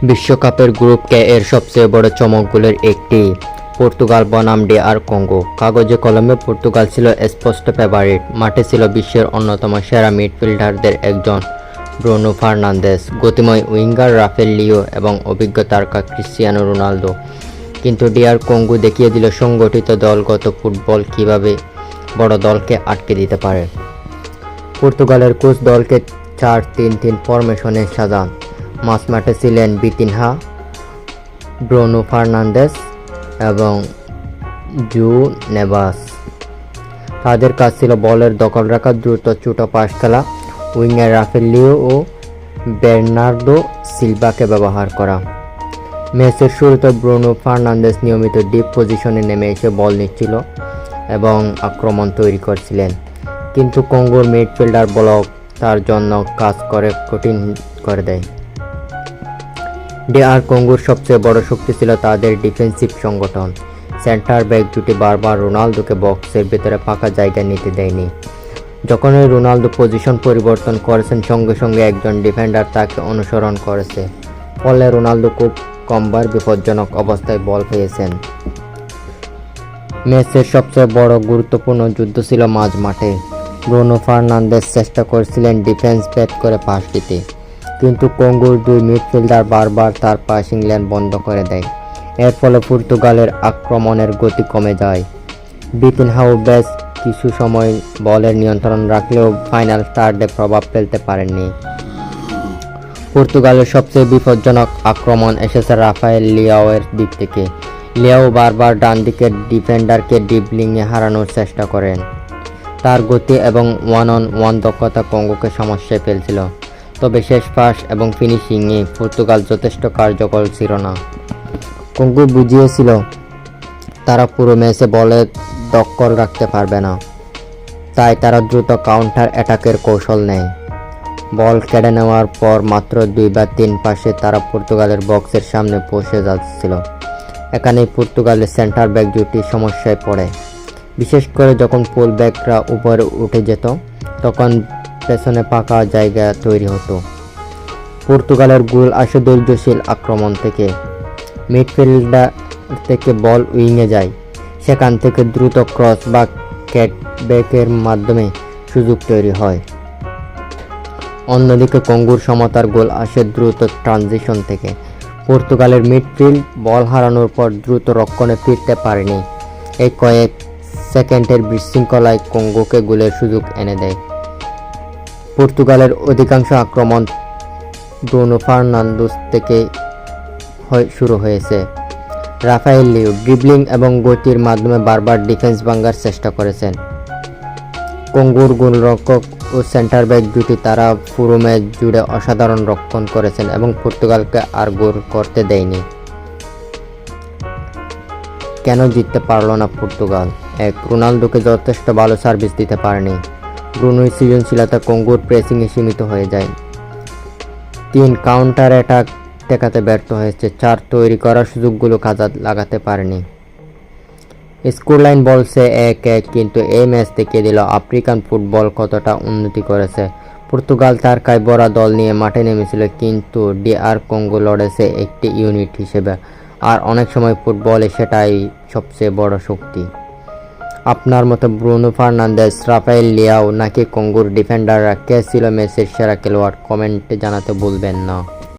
বিশ্বকাপের গ্রুপ কে এর সবচেয়ে বড় চমকগুলোর একটি পর্তুগাল বনাম DR কঙ্গো। কাগজে কলমে পর্তুগাল ছিল স্পষ্ট ফেভারিট। মাঠে ছিল বিশ্বের অন্যতম সেরা মিডফিল্ডারদের একজন ব্রুনো ফার্নান্দেস, গতিময় উইঙ্গার রাফেল লিও এবং অভিজ্ঞ তারকা ক্রিস্টিয়ানো রোনালদো। কিন্তু DR কঙ্গো দেখিয়ে দিল সংগঠিত দলগত ফুটবল কিভাবে বড় দলকে আটকে দিতে পারে। পর্তুগালের কোচ দলকে 4-3-3 ফরমেশনে সাজান। মাঝমাঠে ছিলেন বিতিনহা, ব্রুনো ফার্নান্দেস এবং জু নেভাস। তাদের কাজ ছিল বলের দখল রাখা, দ্রুত ছোট পাস খেলা, উইঙ্গে রাফেল লিও ও বের্নার্দো সিলভাকে ব্যবহার করা। ম্যাচের শুরুতে ব্রুনো ফার্নান্দেস নিয়মিত ডিপ পজিশনে নেমে এসে বল নিচ্ছিল এবং আক্রমণ তৈরি করছিলেন, কিন্তু কঙ্গোর মিডফিল্ডার ব্লক তার জন্য কাজ কঠিন করে দেয়। DR কঙ্গোর সবচেয়ে বড় শক্তি ছিল তাদের ডিফেন্সিভ সংগঠন। সেন্টার ব্যাক জুটি বারবার রোনালদোকে বক্সের ভেতরে ফাঁকা জায়গা নিতে দেয়নি। যখনই রোনালদো পজিশন পরিবর্তন করেছেন, সঙ্গে সঙ্গে একজন ডিফেন্ডার তাকে অনুসরণ করেছে, ফলে রোনালদো খুব কমবার বিপজ্জনক অবস্থায় বল পেয়েছেন। ম্যাচের সবচেয়ে বড় গুরুত্বপূর্ণ যুদ্ধ ছিল মাঝ মাঠে। ব্রুনো ফার্নান্দেস চেষ্টা করেছিলেন ডিফেন্স ব্যাক করে পাস দিতে, কিন্তু কঙ্গোর দুই মিডফিল্ডার বারবার তার পাসিং লেন বন্ধ করে দেয়। এর ফলে পর্তুগালের আক্রমণের গতি কমে যায়। বিতিনহাও বেশ কিছু সময় বলের নিয়ন্ত্রণ রাখলেও ফাইনাল থার্ডে প্রভাব ফেলতে পারেননি। পর্তুগালের সবচেয়ে বিপজ্জনক আক্রমণ এসেছে রাফায়েল লিয়াওয়ের দিক থেকে। লিয়াও বারবার ডান দিকের ডিফেন্ডারকে ড্রিবলিংয়ে হারানোর চেষ্টা করেন। তার গতি এবং ওয়ান-অন-ওয়ান দক্ষতা কঙ্গোকে সমস্যায় ফেলছিল, তবে শেষ পাস এবং ফিনিশিংয়ে পর্তুগাল যথেষ্ট কার্যকর ছিল না। কঙ্গো বুঝিয়েছিল তারা পুরো ম্যাচে বলের দখল রাখতে পারবে না, তাই তারা দ্রুত কাউন্টার অ্যাটাকের কৌশল নেয়। বল কেড়ে নেওয়ার পর মাত্র 2 বা 3 পাসে তারা পর্তুগালের বক্সের সামনে পৌঁছে যাচ্ছিল। এখানেই পর্তুগালের সেন্টার ব্যাক জুটি সমস্যায় পড়ে, বিশেষ করে যখন ফুল ব্যাকরা উপরে উঠে যেত, তখন পেছনে ফাঁকা জায়গা তৈরি হতো। পর্তুগালের গোল আসে ধৈর্যশীল আক্রমণ থেকে। মিডফিল্ডার থেকে বল উইংয়ে যায়, সেখান থেকে দ্রুত ক্রস বা ক্যাটব্যাকের মাধ্যমে সুযোগ তৈরি হয়। অন্যদিকে কঙ্গোর সমতার গোল আসে দ্রুত ট্রানজিশন থেকে। পর্তুগালের মিডফিল্ড বল হারানোর পর দ্রুত রক্ষণে ফিরতে পারেনি। এই কয়েক সেকেন্ডের বিশৃঙ্খলায় কঙ্গোকে গোলের সুযোগ এনে দেয়। পর্তুগালের অধিকাংশ আক্রমণ ব্রুনো ফার্নান্দেস থেকে শুরু হয়েছে। রাফায়েল লিও ড্রিবলিং এবং গতির মাধ্যমে বারবার ডিফেন্স ভাঙার চেষ্টা করেছেন। কঙ্গোর গোলরক্ষক ও সেন্টার ব্যাক জুটি তারা পুরো ম্যাচ জুড়ে অসাধারণ রক্ষণ করেছেন এবং পর্তুগালকে আর গোল করতে দেয়নি। কেন জিততে পারল না পর্তুগাল? 1. রোনালদোকে যথেষ্ট ভালো সার্ভিস দিতে পারেনি। ব্রুনোর সৃজনশীলতা কঙ্গোর প্রেসিংয়ে সীমিত হয়ে যায়। 3. কাউন্টার অ্যাটাক ঠেকাতে ব্যর্থ হয়েছে। 4. তৈরি করার সুযোগগুলো কাজে লাগাতে পারেনি। স্কোরলাইন বলছে 1-1, কিন্তু এই ম্যাচ দেখিয়ে দিল আফ্রিকান ফুটবল কতটা উন্নতি করেছে। পর্তুগাল তার কায়ভরা দল নিয়ে মাঠে নেমেছিল, কিন্তু DR কঙ্গো লড়েছে একটি ইউনিট হিসেবে, আর অনেক সময় ফুটবলে সেটাই সবচেয়ে বড় শক্তি। আপনার মতো ব্রুনো ফার্নান্দেস, রাফায়েল লিয়াও নাকি কঙ্গোর ডিফেন্ডাররা কে ছিল ম্যাচের সেরা খেলোয়াড়? কমেন্টে জানাতে ভুলবেন না।